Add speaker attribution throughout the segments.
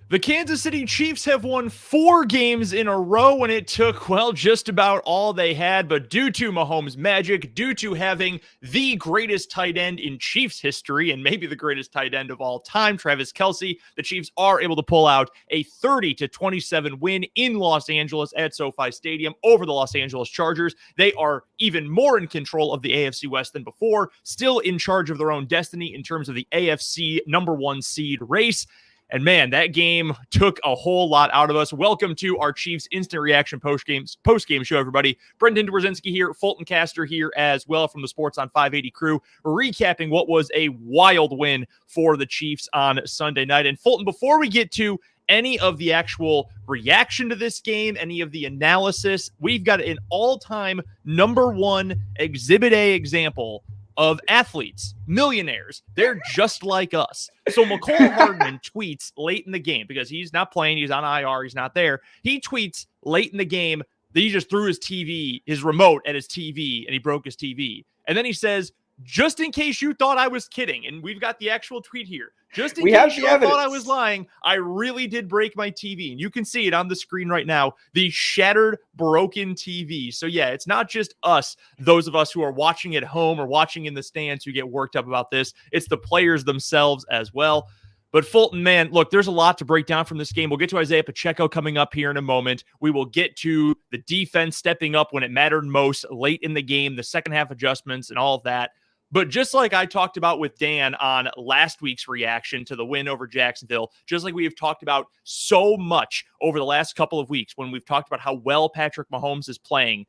Speaker 1: The Kansas City Chiefs have won 4 games in a row, and it took, well, just about all they had. But due to Mahomes' magic, due to having the greatest tight end in Chiefs history, and maybe the greatest tight end of all time, Travis Kelce, the Chiefs are able to pull out a 30-27 win in Los Angeles at SoFi Stadium over the Los Angeles Chargers. They are even more in control of the AFC West than before, still in charge of their own destiny in terms of the AFC #1 seed race. And man, that game took a whole lot out of us. Welcome to our Chiefs Instant Reaction post-game show, everybody. Brendan Dzwierzynski here, Fulton Caster here as well from the Sports on 580 crew, recapping what was a wild win for the Chiefs on Sunday night. And Fulton, before we get to any of the actual reaction to this game, any of the analysis, we've got an all-time #1 Exhibit A example of athletes, millionaires. They're just like us. So McCole Hardman tweets late in the game, because he's not playing, he's on IR, he's not there. He tweets late in the game that he just threw his remote at his TV, and he broke his TV. And then he says, just in case you thought I was kidding, and we've got the actual tweet here. Just in case you thought I was lying, I really did break my TV. And you can see it on the screen right now, the shattered, broken TV. So yeah, it's not just us, those of us who are watching at home or watching in the stands, who get worked up about this. It's the players themselves as well. But Fulton, man, look, there's a lot to break down from this game. We'll get to Isaiah Pacheco coming up here in a moment. We will get to the defense stepping up when it mattered most late in the game, the second half adjustments and all of that. But just like I talked about with Dan on last week's reaction to the win over Jacksonville, just like we have talked about so much over the last couple of weeks when we've talked about how well Patrick Mahomes is playing,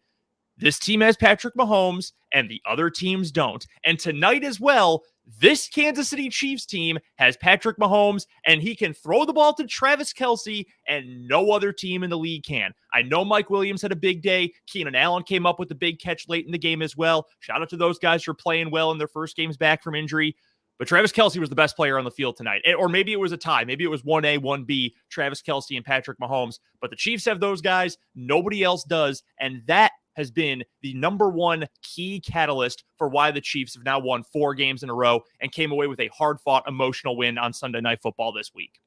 Speaker 1: this team has Patrick Mahomes and the other teams don't. And tonight as well, this Kansas City Chiefs team has Patrick Mahomes, and he can throw the ball to Travis Kelce, and no other team in the league can. I know Mike Williams had a big day. Keenan Allen came up with a big catch late in the game as well. Shout out to those guys for playing well in their first games back from injury. But Travis Kelce was the best player on the field tonight. Or maybe it was a tie. Maybe it was 1A, 1B, Travis Kelce and Patrick Mahomes. But the Chiefs have those guys. Nobody else does. And that has been the #1 key catalyst for why the Chiefs have now won 4 games in a row and came away with a hard-fought, emotional win on Sunday Night Football this week.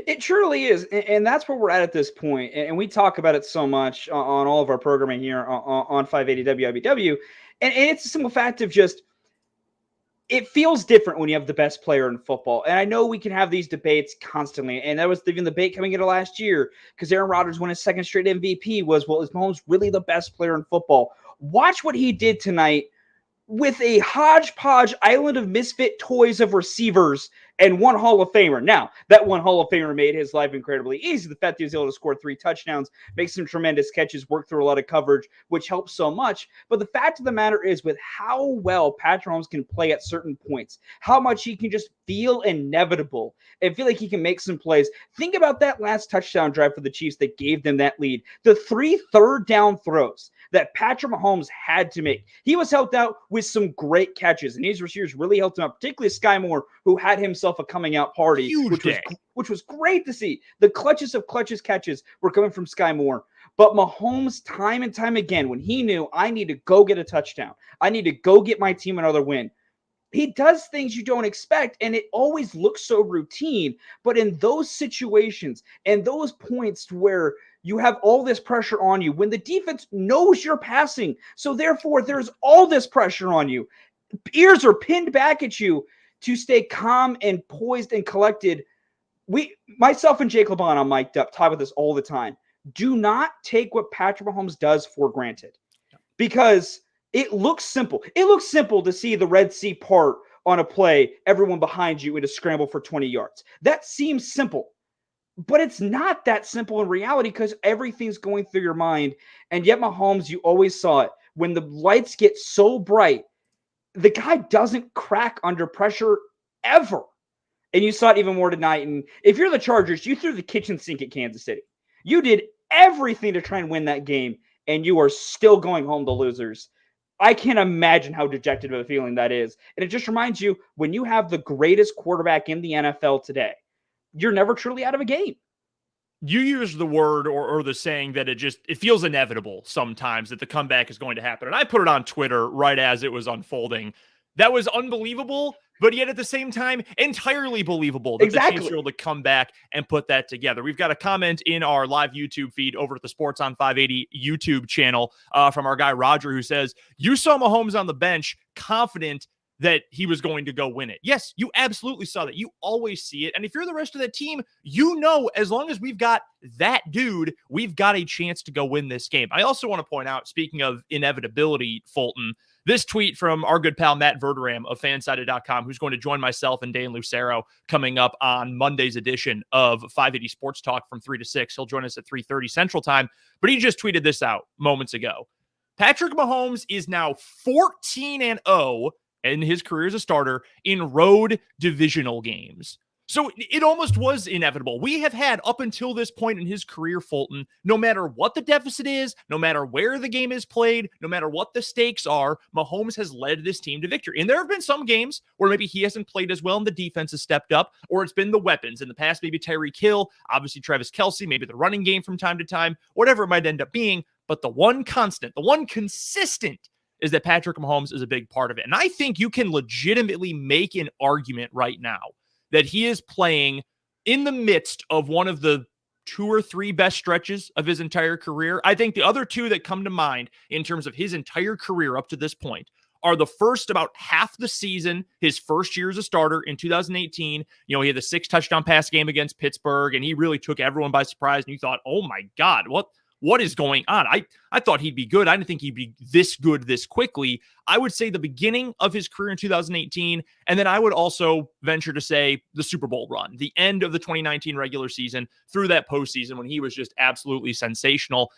Speaker 2: It truly is, and that's where we're at this point. And we talk about it so much on all of our programming here on 580 WIBW. And it's a simple fact of just, it feels different when you have the best player in football. And I know we can have these debates constantly. And that was even the debate coming into last year, because Aaron Rodgers won his second straight MVP was, well, is Mahomes really the best player in football? Watch what he did tonight with a hodgepodge island of misfit toys of receivers and one Hall of Famer. Now, that one Hall of Famer made his life incredibly easy. The fact that he was able to score 3 touchdowns, make some tremendous catches, work through a lot of coverage, which helps so much. But the fact of the matter is, with how well Patrick Mahomes can play at certain points, how much he can just feel inevitable and feel like he can make some plays. Think about that last touchdown drive for the Chiefs that gave them that lead. The 3 third-down throws that Patrick Mahomes had to make. He was helped out with some great catches, and these receivers really helped him out, particularly Sky Moore, who had himself a coming-out party, which was great to see. The clutches of clutches catches were coming from Sky Moore. But Mahomes, time and time again, when he knew, I need to go get a touchdown, I need to go get my team another win, he does things you don't expect, and it always looks so routine. But in those situations and those points where you have all this pressure on you, when the defense knows you're passing, so therefore there's all this pressure on you, ears are pinned back at you to stay calm and poised and collected. Myself and Jake LeBon on Mic'd Up talk about this all the time. Do not take what Patrick Mahomes does for granted, because it looks simple. It looks simple to see the Red Sea part on a play, everyone behind you in a scramble for 20 yards. That seems simple, but it's not that simple in reality, because everything's going through your mind. And yet Mahomes, you always saw it. When the lights get so bright, the guy doesn't crack under pressure ever. And you saw it even more tonight. And if you're the Chargers, you threw the kitchen sink at Kansas City. You did everything to try and win that game, and you are still going home the losers. I can't imagine how dejected of a feeling that is. And it just reminds you, when you have the greatest quarterback in the NFL today, you're never truly out of a game.
Speaker 1: You use the word or the saying that it feels inevitable sometimes that the comeback is going to happen. And I put it on Twitter right as it was unfolding. That was unbelievable, but yet at the same time, entirely believable that the Chiefs are able to come back and put that together. We've got a comment in our live YouTube feed over at the Sports on 580 YouTube channel from our guy Roger, who says, you saw Mahomes on the bench, confident that he was going to go win it. Yes, you absolutely saw that. You always see it. And if you're the rest of that team, you know, as long as we've got that dude, we've got a chance to go win this game. I also want to point out, speaking of inevitability, Fulton, this tweet from our good pal Matt Verderam of Fansided.com, who's going to join myself and Dan Lucero coming up on Monday's edition of 580 Sports Talk from 3 to 6. He'll join us at 3:30 Central Time. But he just tweeted this out moments ago. Patrick Mahomes is now 14-0 in his career as a starter in road divisional games. So it almost was inevitable. We have had up until this point in his career, Fulton, no matter what the deficit is, no matter where the game is played, no matter what the stakes are, Mahomes has led this team to victory. And there have been some games where maybe he hasn't played as well and the defense has stepped up, or it's been the weapons. In the past, maybe Tyreek Hill, obviously Travis Kelce, maybe the running game from time to time, whatever it might end up being. But the one constant, the one consistent is that Patrick Mahomes is a big part of it. And I think you can legitimately make an argument right now that he is playing in the midst of one of the 2 or 3 best stretches of his entire career. I think the other 2 that come to mind in terms of his entire career up to this point are the first about half the season, his first year as a starter in 2018. You know, he had the 6 touchdown pass game against Pittsburgh, and he really took everyone by surprise. And you thought, oh my God, what is going on? I thought he'd be good. I didn't think he'd be this good this quickly. I would say the beginning of his career in 2018, and then I would also venture to say the Super Bowl run, the end of the 2019 regular season through that postseason when he was just absolutely sensational.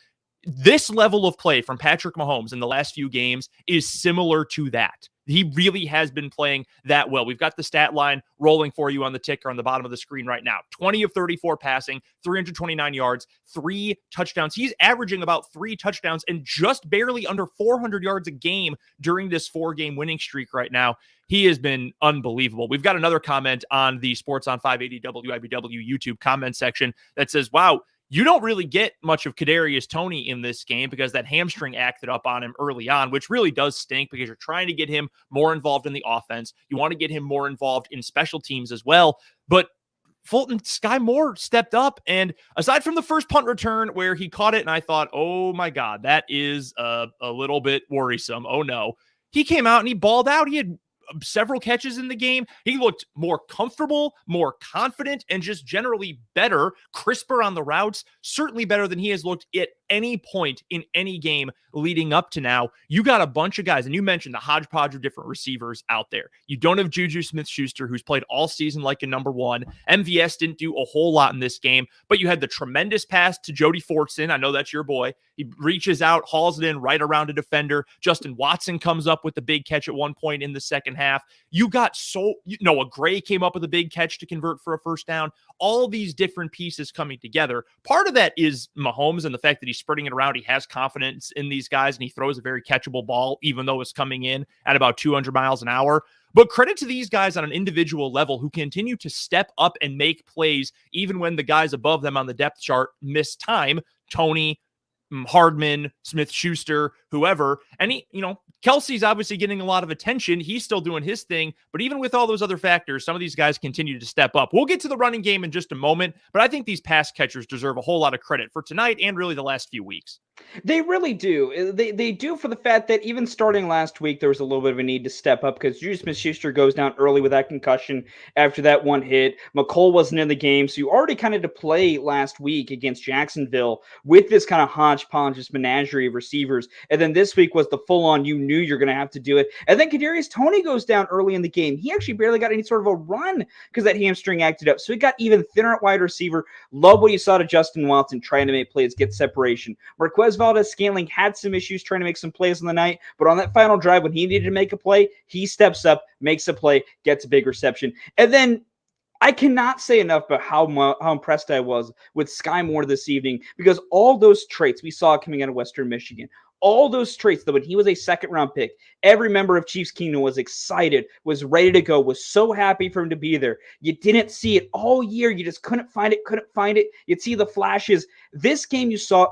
Speaker 1: This level of play from Patrick Mahomes in the last few games is similar to that. He really has been playing that well. We've got the stat line rolling for you on the ticker on the bottom of the screen right now. 20 of 34 passing, 329 yards, 3 touchdowns. He's averaging about 3 touchdowns and just barely under 400 yards a game during this 4-game winning streak right now. He has been unbelievable. We've got another comment on the Sports on 580 WIBW YouTube comment section that says, wow, you don't really get much of Kadarius Toney in this game because that hamstring acted up on him early on, which really does stink because you're trying to get him more involved in the offense. You want to get him more involved in special teams as well. But Fulton, Sky Moore stepped up. And aside from the first punt return where he caught it and I thought, oh my God, that is a little bit worrisome. Oh no. He came out and he balled out. He had several catches in the game. He looked more comfortable, more confident, and just generally better, crisper on the routes, certainly better than he has looked at any point in any game leading up to now. You got a bunch of guys, and you mentioned the hodgepodge of different receivers out there. You don't have Juju Smith-Schuster, who's played all season like a number 1. MVS didn't do a whole lot in this game, but you had the tremendous pass to Jody Fortson. I know that's your boy. He reaches out, hauls it in right around a defender. Justin Watson comes up with the big catch at one point in the second half. You got Noah Gray came up with a big catch to convert for a first down. All these different pieces coming together. Part of that is Mahomes and the fact that he's spreading it around. He has confidence in these guys, and he throws a very catchable ball, even though it's coming in at about 200 miles an hour. But credit to these guys on an individual level who continue to step up and make plays, even when the guys above them on the depth chart miss time. Toney, Hardman, Smith-Schuster, whoever. And Kelsey's obviously getting a lot of attention. He's still doing his thing. But even with all those other factors, some of these guys continue to step up. We'll get to the running game in just a moment, but I think these pass catchers deserve a whole lot of credit for tonight and really the last few weeks.
Speaker 2: They really do. They do, for the fact that even starting last week, there was a little bit of a need to step up because Juju Smith-Schuster goes down early with that concussion after that one hit. McColl wasn't in the game, so you already kind of had to play last week against Jacksonville with this kind of hodgepodge, this menagerie of receivers. And then this week was the full-on, you knew you're going to have to do it. And then Kadarius Toney goes down early in the game. He actually barely got any sort of a run because that hamstring acted up. So he got even thinner at wide receiver. Love what you saw to Justin Watson trying to make plays, get separation. Marquez Valdes-Scantling had some issues trying to make some plays on the night, but on that final drive when he needed to make a play, he steps up, makes a play, gets a big reception. And then I cannot say enough about how impressed I was with Sky Moore this evening, because all those traits we saw coming out of Western Michigan, all those traits that when he was a second-round pick, every member of Chiefs Kingdom was excited, was ready to go, was so happy for him to be there. You didn't see it all year. You just couldn't find it. You'd see the flashes. This game you saw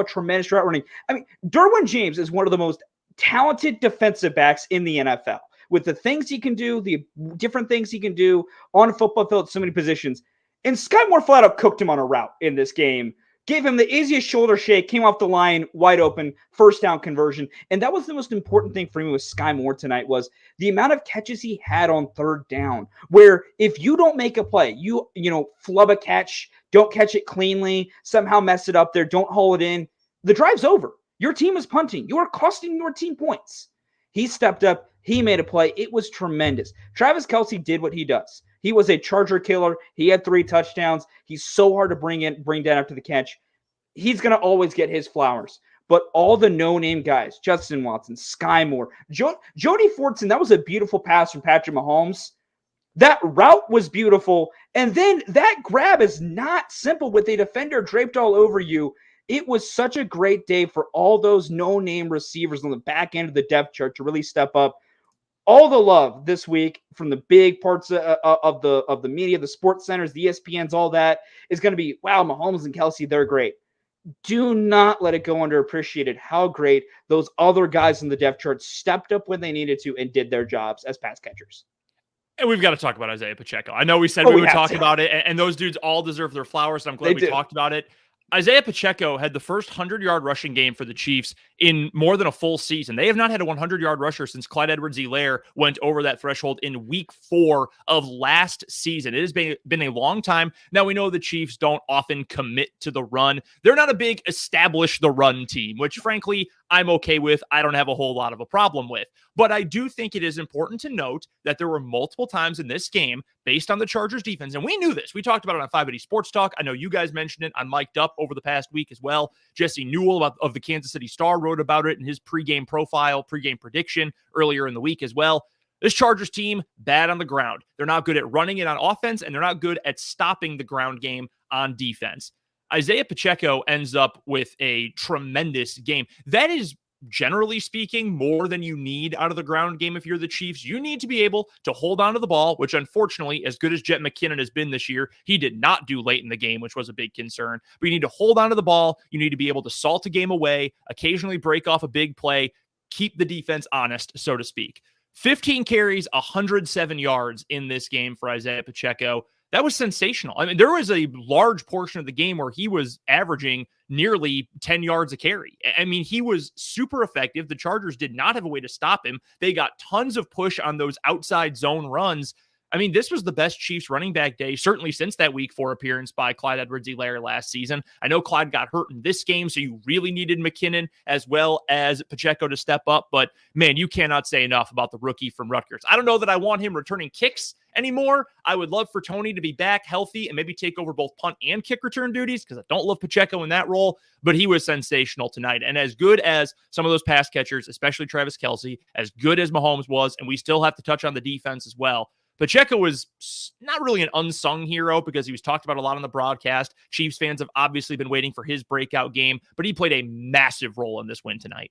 Speaker 2: tremendous route running. I mean, Derwin James is one of the most talented defensive backs in the NFL. with the things he can do, the different things he can do on a football field at so many positions. And Sky Moore flat out cooked him on a route in this game. Gave him the easiest shoulder shake, came off the line, wide open, first down conversion. And that was the most important thing for me with Sky Moore tonight was the amount of catches he had on third down, where if you don't make a play, you flub a catch, don't catch it cleanly, somehow mess it up there, don't haul it in, the drive's over. Your team is punting. You are costing your team points. He stepped up. He made a play. It was tremendous. Travis Kelce did what he does. He was a Charger killer. He had 3 touchdowns. He's so hard to bring down after the catch. He's going to always get his flowers. But all the no-name guys, Justin Watson, Sky Moore, Jody Fortson, that was a beautiful pass from Patrick Mahomes. That route was beautiful. And then that grab is not simple with a defender draped all over you. It was such a great day for all those no-name receivers on the back end of the depth chart to really step up. All the love this week from the big parts of the media, the sports centers, the ESPNs, all that is going to be, wow, Mahomes and Kelce, they're great. Do not let it go underappreciated how great those other guys in the depth chart stepped up when they needed to and did their jobs as pass catchers.
Speaker 1: And we've got to talk about Isaiah Pacheco. I know we said we would talk about it, and those dudes all deserve their flowers, and I'm glad we talked about it. Isaiah Pacheco had the first 100-yard rushing game for the Chiefs in more than a full season. They have not had a 100-yard rusher since Clyde Edwards-Helaire went over that threshold in week 4 of last season. It has been a long time. Now, we know the Chiefs don't often commit to the run. They're not a big establish the run team, which, frankly, I'm okay with. I don't have a whole lot of a problem with. But I do think it is important to note that there were multiple times in this game based on the Chargers defense. And we knew this. We talked about it on 580 Sports Talk. I know you guys mentioned it on Mic'd Up over the past week as well. Jesse Newell of the Kansas City Star wrote about it in his pregame prediction earlier in the week as well. This Chargers team, bad on the ground. They're not good at running it on offense, and they're not good at stopping the ground game on defense. Isaiah Pacheco ends up with a tremendous game. That is, generally speaking, more than you need out of the ground game if you're the Chiefs. You need to be able to hold on to the ball, which unfortunately, as good as Jet McKinnon has been this year, he did not do late in the game, which was a big concern. But you need to hold on to the ball. You need to be able to salt a game away, occasionally break off a big play, keep the defense honest, so to speak. 15 carries, 107 yards in this game for Isaiah Pacheco. That was sensational. I mean, there was a large portion of the game where he was averaging nearly 10 yards a carry. I mean, he was super effective. The Chargers did not have a way to stop him. They got tons of push on those outside zone runs. I mean, this was the best Chiefs running back day, certainly since that week 4 appearance by Clyde Edwards-Helaire last season. I know Clyde got hurt in this game, so you really needed McKinnon as well as Pacheco to step up. But, man, you cannot say enough about the rookie from Rutgers. I don't know that I want him returning kicks anymore. I would love for Tony to be back healthy and maybe take over both punt and kick return duties because I don't love Pacheco in that role, but he was sensational tonight. And as good as some of those pass catchers, especially Travis Kelce, as good as Mahomes was, and we still have to touch on the defense as well, Pacheco was not really an unsung hero because he was talked about a lot on the broadcast. Chiefs fans have obviously been waiting for his breakout game, but he played a massive role in this win tonight.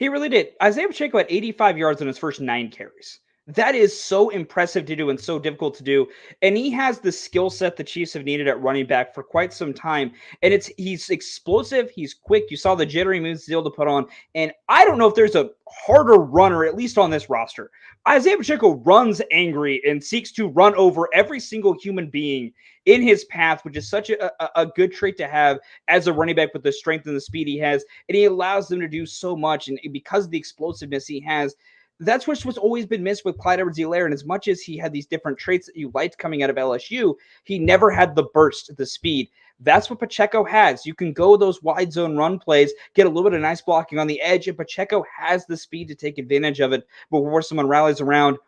Speaker 2: He really did. Isaiah Pacheco had 85 yards in his first 9 carries. That is so impressive to do and so difficult to do. And he has the skill set the Chiefs have needed at running back for quite some time. And he's explosive. He's quick. You saw the jittery moves he's able to put on. And I don't know if there's a harder runner, at least on this roster. Isaiah Pacheco runs angry and seeks to run over every single human being in his path, which is such a good trait to have as a running back with the strength and the speed he has. And he allows them to do so much. And because of the explosiveness he has, that's what's always been missed with Clyde Edwards-Helaire. And as much as he had these different traits that you liked coming out of LSU, he never had the burst, the speed. That's what Pacheco has. You can go those wide zone run plays, get a little bit of nice blocking on the edge, and Pacheco has the speed to take advantage of it before someone rallies around.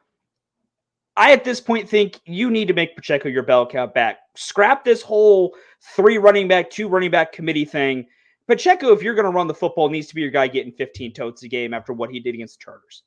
Speaker 2: I, at this point, think you need to make Pacheco your bell cow back. Scrap this whole 3 running back, 2 running back committee thing. Pacheco, if you're going to run the football, needs to be your guy getting 15 totes a game after what he did against the Chargers.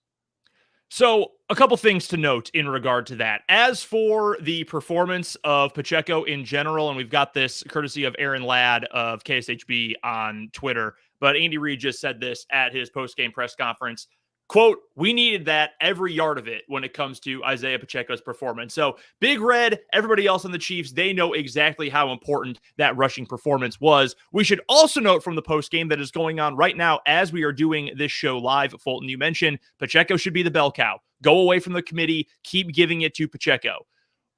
Speaker 1: So a couple things to note in regard to that. As for the performance of Pacheco in general, and we've got this courtesy of Aaron Ladd of KSHB on Twitter, but Andy Reid just said this at his post-game press conference. Quote, we needed that every yard of it when it comes to Isaiah Pacheco's performance. So Big Red, everybody else on the Chiefs, they know exactly how important that rushing performance was. We should also note from the postgame that is going on right now as we are doing this show live, Fulton, you mentioned Pacheco should be the bell cow. go away from the committee, keep giving it to Pacheco.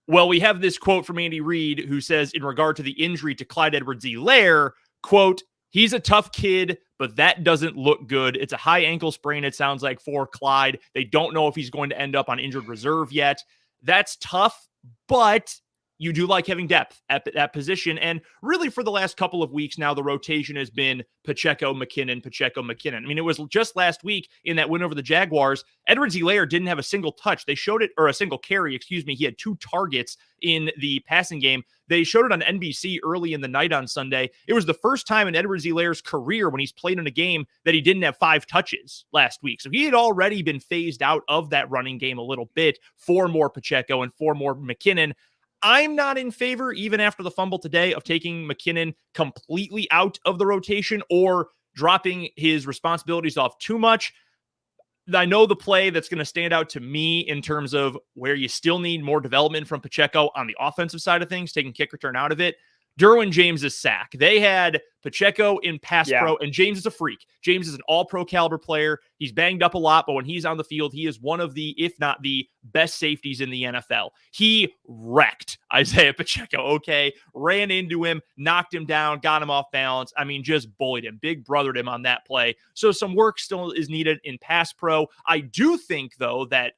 Speaker 1: Well, we have this quote from Andy Reid who says, in regard to the injury to Clyde Edwards-Helaire, quote, he's a tough kid, but that doesn't look good. It's a high ankle sprain, it sounds like, for Clyde. They don't know if he's going to end up on injured reserve yet. That's tough, but you do like having depth at that position. And really for the last couple of weeks now, the rotation has been Pacheco, McKinnon, Pacheco, McKinnon. I mean, it was just last week in that win over the Jaguars, Edwards-Helaire didn't have a single touch. They showed it, or a single carry, excuse me. He had 2 targets in the passing game. They showed it on NBC early in the night on Sunday. It was the first time in Edwards-Helaire's career when he's played in a game that he didn't have 5 touches last week. So he had already been phased out of that running game a little bit for more Pacheco and for more McKinnon. I'm not in favor, even after the fumble today, of taking McKinnon completely out of the rotation or dropping his responsibilities off too much. I know the play that's going to stand out to me in terms of where you still need more development from Pacheco on the offensive side of things, taking kick return out of it. Derwin James's sack. They had Pacheco in pass pro, and James is a freak. James is an all-pro caliber player. He's banged up a lot, but when he's on the field, he is one of the, if not the best safeties in the NFL. He wrecked Isaiah Pacheco, okay? Ran into him, knocked him down, got him off balance. I mean, just bullied him, big brothered him on that play. So some work still is needed in pass pro. I do think, though, that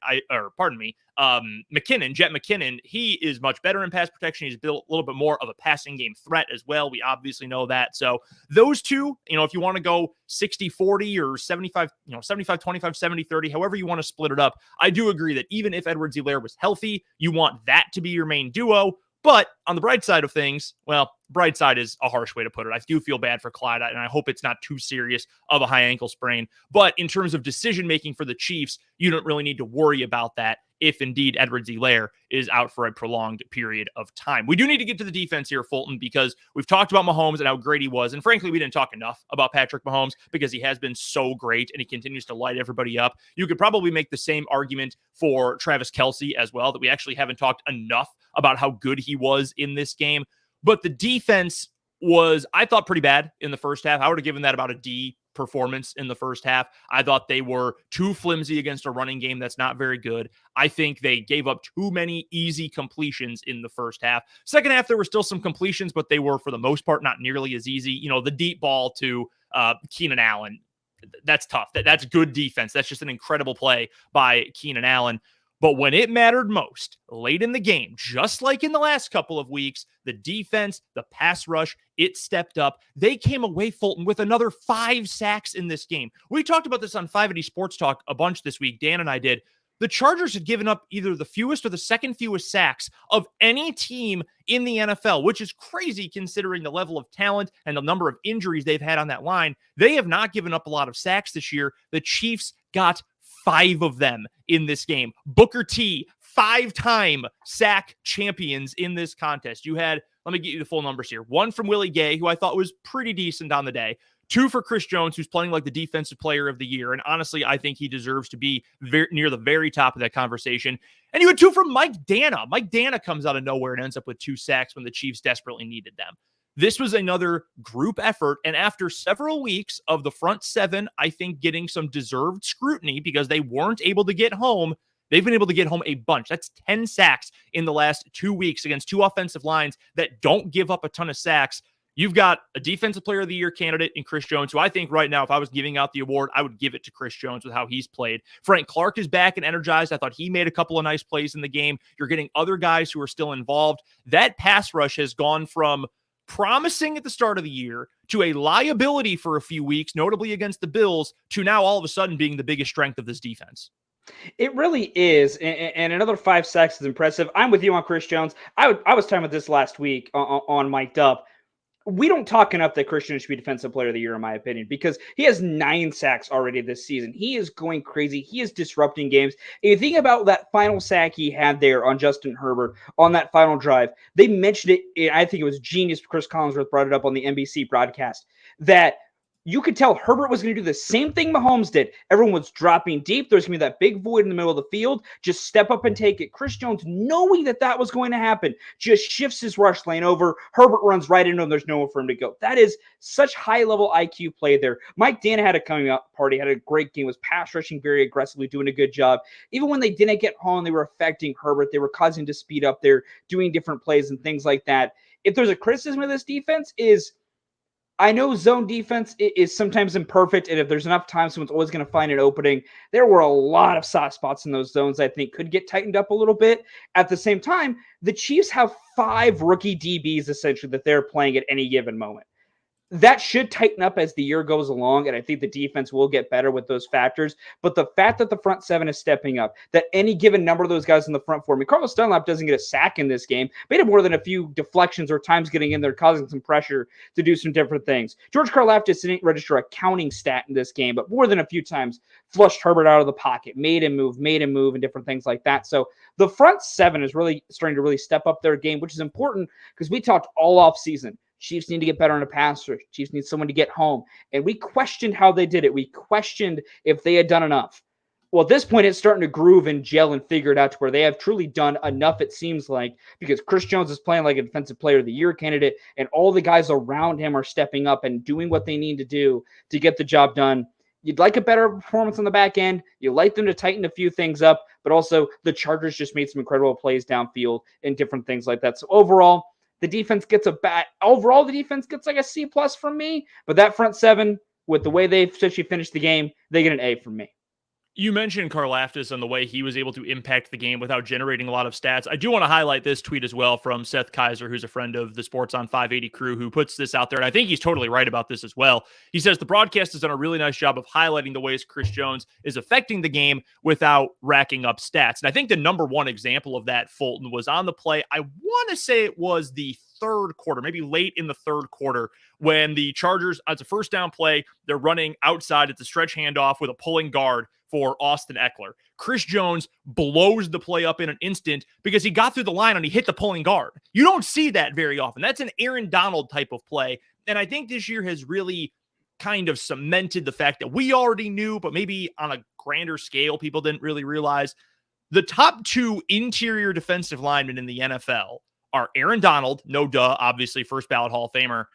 Speaker 1: McKinnon, Jet McKinnon, he is much better in pass protection. He's built a little bit more of a passing game threat as well. We obviously know that. So those two, if you want to go 60-40 or 75, 75-25, 70-30, however you want to split it up, I do agree that even if Edwards-Helaire was healthy, you want that to be your main duo. But on the bright side of things, well, bright side is a harsh way to put it. I do feel bad for Clyde, and I hope it's not too serious of a high ankle sprain. But in terms of decision-making for the Chiefs, you don't really need to worry about that if indeed Edwards-Helaire is out for a prolonged period of time. We do need to get to the defense here, Fulton, because we've talked about Mahomes and how great he was. And frankly, we didn't talk enough about Patrick Mahomes because he has been so great and he continues to light everybody up. You could probably make the same argument for Travis Kelce as well, that we actually haven't talked enough about how good he was in this game. But the defense was, I thought, pretty bad in the first half. I would have given that about a D performance in the first half. I thought they were too flimsy against a running game that's not very good. I think they gave up too many easy completions in the first half. Second half, there were still some completions, but they were, for the most part, not nearly as easy. The deep ball to Keenan Allen, that's tough. That's good defense. That's just an incredible play by Keenan Allen. But when it mattered most, late in the game, just like in the last couple of weeks, the defense, the pass rush, it stepped up. They came away, Fulton, with another 5 sacks in this game. We talked about this on 580 Sports Talk a bunch this week. Dan and I did. The Chargers had given up either the fewest or the second fewest sacks of any team in the NFL, which is crazy considering the level of talent and the number of injuries they've had on that line. They have not given up a lot of sacks this year. The Chiefs got 5 of them in this game. Booker T, 5-time sack champions in this contest. You had, let me get you the full numbers here. 1 from Willie Gay, who I thought was pretty decent on the day. 2 for Chris Jones, who's playing like the defensive player of the year. And honestly, I think he deserves to be near the very top of that conversation. And you had 2 from Mike Dana. Mike Dana comes out of nowhere and ends up with 2 sacks when the Chiefs desperately needed them. This was another group effort, and after several weeks of the front 7, I think, getting some deserved scrutiny because they weren't able to get home, they've been able to get home a bunch. That's 10 sacks in the last 2 weeks against 2 offensive lines that don't give up a ton of sacks. You've got a Defensive Player of the Year candidate in Chris Jones, who I think right now, if I was giving out the award, I would give it to Chris Jones with how he's played. Frank Clark is back and energized. I thought he made a couple of nice plays in the game. You're getting other guys who are still involved. That pass rush has gone from promising at the start of the year to a liability for a few weeks, notably against the Bills, to now all of a sudden being the biggest strength of this defense.
Speaker 2: It really is. And another 5 sacks is impressive. I'm with you on Chris Jones. I was talking about this last week on Mic'd Up. We don't talk enough that Christian should be Defensive Player of the Year, in my opinion, because he has 9 sacks already this season. He is going crazy. He is disrupting games. If you think about that final sack he had there on Justin Herbert on that final drive, they mentioned it. I think it was genius. Chris Collinsworth brought it up on the NBC broadcast that you could tell Herbert was going to do the same thing Mahomes did. Everyone was dropping deep. There's going to be that big void in the middle of the field. Just step up and take it. Chris Jones, knowing that was going to happen, just shifts his rush lane over. Herbert runs right into him. There's nowhere for him to go. That is such high-level IQ play there. Mike Dana had a coming-out party, had a great game, was pass rushing very aggressively, doing a good job. Even when they didn't get home, they were affecting Herbert. They were causing him to speed up there, doing different plays and things like that. If there's a criticism of this defense is, I know zone defense is sometimes imperfect, and if there's enough time, someone's always going to find an opening. There were a lot of soft spots in those zones I think could get tightened up a little bit. At the same time, the Chiefs have 5 rookie DBs essentially that they're playing at any given moment. That should tighten up as the year goes along, and I think the defense will get better with those factors. But the fact that the front 7 is stepping up, that any given number of those guys in the front 4, I mean, Carlos Dunlap doesn't get a sack in this game, but he had more than a few deflections or times getting in there, causing some pressure to do some different things. George Karlaftis didn't register a counting stat in this game, but more than a few times flushed Herbert out of the pocket, made him move, and different things like that. So the front 7 is really starting to really step up their game, which is important because we talked all off season. Chiefs need to get better on a pass rush. Chiefs need someone to get home. And we questioned how they did it. We questioned if they had done enough. Well, at this point, it's starting to groove and gel and figure it out to where they have truly done enough, it seems like, because Chris Jones is playing like a Defensive Player of the Year candidate, and all the guys around him are stepping up and doing what they need to do to get the job done. You'd like a better performance on the back end. You like them to tighten a few things up, but also the Chargers just made some incredible plays downfield and different things like that. So overall, the defense gets overall, the defense gets like a C+ from me, but that front 7, with the way they've essentially finished the game, they get an A from me.
Speaker 1: You mentioned Karlaftis and the way he was able to impact the game without generating a lot of stats. I do want to highlight this tweet as well from Seth Kaiser, who's a friend of the Sports on 580 crew, who puts this out there. And I think he's totally right about this as well. He says the broadcast has done a really nice job of highlighting the ways Chris Jones is affecting the game without racking up stats. And I think the number one example of that, Fulton, was on the play. I want to say it was the third quarter, maybe late in the third quarter, when the Chargers, it's a first down play, they're running outside. It's a stretch handoff with a pulling guard for Austin Eckler. Chris Jones blows the play up in an instant because he got through the line and he hit the pulling guard. You don't see that very often. That's an Aaron Donald type of play. And I think this year has really kind of cemented the fact that we already knew, but maybe on a grander scale, people didn't really realize. The top 2 interior defensive linemen in the NFL are Aaron Donald, no duh, obviously first ballot Hall of Famer,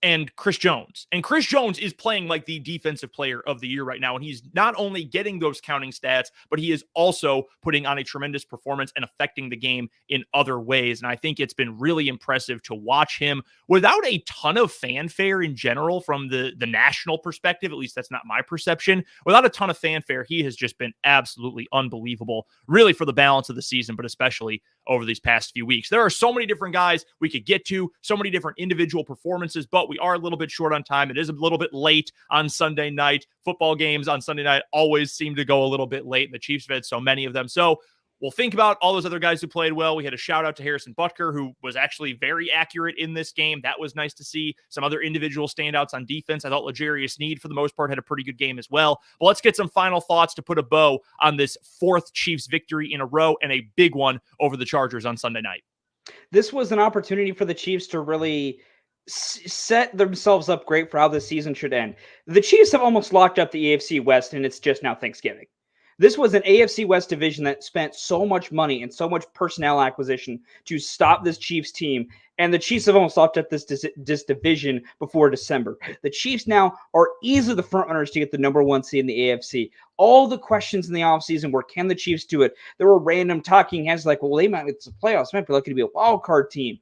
Speaker 1: and Chris Jones. And Chris Jones is playing like the defensive player of the year right now. And he's not only getting those counting stats, but he is also putting on a tremendous performance and affecting the game in other ways. And I think it's been really impressive to watch him without a ton of fanfare in general from the national perspective. At least that's not my perception. Without a ton of fanfare, he has just been absolutely unbelievable, really for the balance of the season, but especially over these past few weeks. There are so many different guys we could get to, so many different individual performances, but we are a little bit short on time. It is a little bit late on Sunday night. Football games on Sunday night always seem to go a little bit late, and the Chiefs have had so many of them. So we'll think about all those other guys who played well. We had a shout out to Harrison Butker, who was actually very accurate in this game. That was nice to see. Some other individual standouts on defense. I thought L'Jarius Sneed, for the most part, had a pretty good game as well. But let's get some final thoughts to put a bow on this 4th Chiefs victory in a row and a big one over the Chargers on Sunday night.
Speaker 2: This was an opportunity for the Chiefs to really set themselves up great for how this season should end. The Chiefs have almost locked up the AFC West, and it's just now Thanksgiving. This was an AFC West division that spent so much money and so much personnel acquisition to stop this Chiefs team, and the Chiefs have almost locked up this division before December. The Chiefs now are easily the front runners to get the number 1 seed in the AFC. All the questions in the offseason were, can the Chiefs do it? There were random talking heads like, well, they might, it's the playoffs, might be lucky to be a wild card team.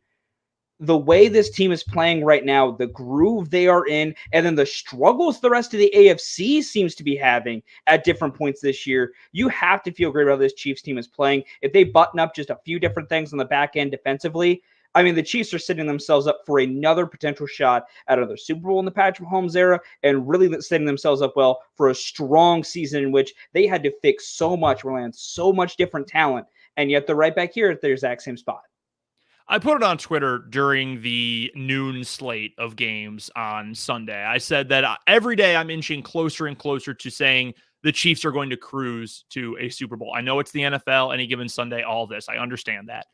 Speaker 2: The way this team is playing right now, the groove they are in, and then the struggles the rest of the AFC seems to be having at different points this year, you have to feel great about how this Chiefs team is playing. If they button up just a few different things on the back end defensively, I mean, the Chiefs are setting themselves up for another potential shot at another Super Bowl in the Patrick Mahomes era, and really setting themselves up well for a strong season in which they had to fix so much, rely on so much different talent, and yet they're right back here at their exact same spot.
Speaker 1: I put it on Twitter during the noon slate of games on Sunday. I said that every day I'm inching closer and closer to saying the Chiefs are going to cruise to a Super Bowl. I know it's the NFL, any given Sunday, all this. I understand that.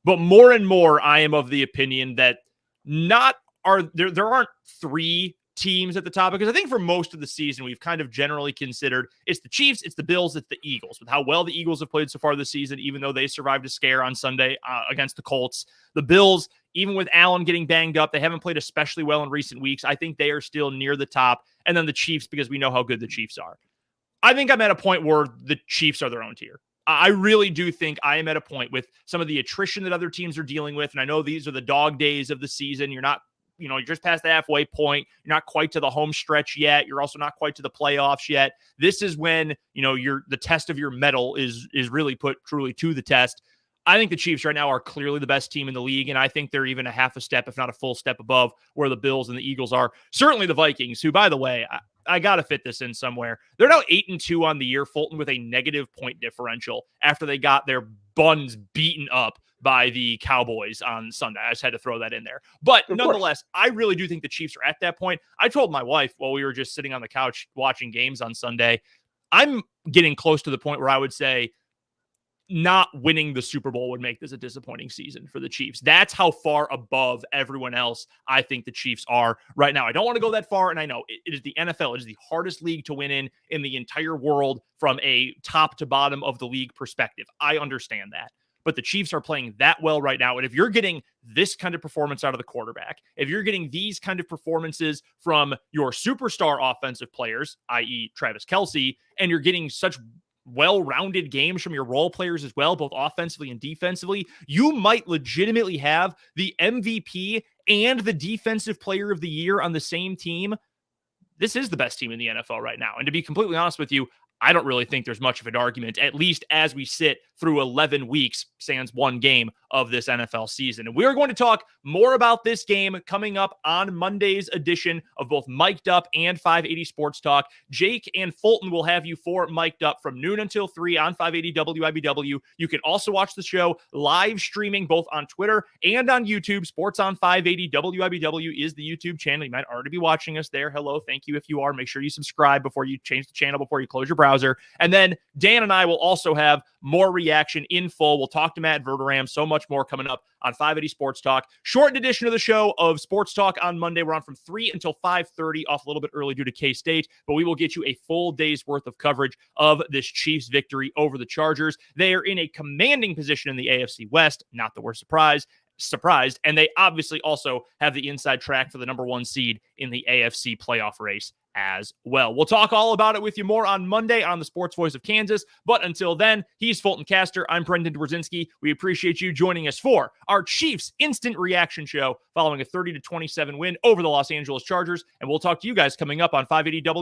Speaker 1: But more and more, I am of the opinion that there aren't 3 teams at the top, because I think for most of the season, we've kind of generally considered it's the Chiefs, it's the Bills, it's the Eagles, with how well the Eagles have played so far this season, even though they survived a scare on Sunday against the Colts. The Bills, even with Allen getting banged up, they haven't played especially well in recent weeks. I think they are still near the top. And then the Chiefs, because we know how good the Chiefs are. I think I'm at a point where the Chiefs are their own tier. I really do think I am at a point with some of the attrition that other teams are dealing with. And I know these are the dog days of the season. You're just past the halfway point. You're not quite to the home stretch yet. You're also not quite to the playoffs yet. This is when, the test of your mettle is really put truly to the test. I think the Chiefs right now are clearly the best team in the league, and I think they're even a half a step, if not a full step above where the Bills and the Eagles are. Certainly the Vikings, who, by the way, I got to fit this in somewhere. They're now 8-2 on the year, Fulton, with a negative point differential after they got their buns beaten up by the Cowboys on Sunday. I just had to throw that in there. But nonetheless, I really do think the Chiefs are at that point. I told my wife while we were just sitting on the couch watching games on Sunday, I'm getting close to the point where I would say not winning the Super Bowl would make this a disappointing season for the Chiefs. That's how far above everyone else I think the Chiefs are right now. I don't want to go that far, and I know it is the NFL. It is the hardest league to win in the entire world from a top to bottom of the league perspective. I understand that. But the Chiefs are playing that well right now. And if you're getting this kind of performance out of the quarterback, if you're getting these kind of performances from your superstar offensive players, i.e. Travis Kelce, and you're getting such well-rounded games from your role players as well, both offensively and defensively, you might legitimately have the MVP and the defensive player of the year on the same team. This is the best team in the NFL right now. And to be completely honest with you, I don't really think there's much of an argument, at least as we sit through 11 weeks, sans one game of this NFL season. And we're going to talk more about this game coming up on Monday's edition of both Mic'd Up and 580 Sports Talk. Jake and Fulton will have you for Mic'd Up from noon until 3 on 580 WIBW. You can also watch the show live streaming both on Twitter and on YouTube. Sports on 580 WIBW is the YouTube channel. You might already be watching us there. Hello, thank you if you are. Make sure you subscribe before you change the channel, before you close your browser. And then Dan and I will also have more reaction in full. We'll talk to Matt Verderam. So much more coming up on 580 Sports Talk. Shortened edition of the show of Sports Talk on Monday. We're on from 3 until 5:30, off a little bit early due to K-State, but we will get you a full day's worth of coverage of this Chiefs victory over the Chargers. They are in a commanding position in the AFC West. Not that we're surprised, and they obviously also have the inside track for the number one seed in the AFC playoff race as well. We'll talk all about it with you more on Monday on the Sports Voice of Kansas. But until then, he's Fulton Caster. I'm Brendan Dzwierzynski. We appreciate you joining us for our Chiefs instant reaction show following a 30-27 win over the Los Angeles Chargers. And we'll talk to you guys coming up on 580 W.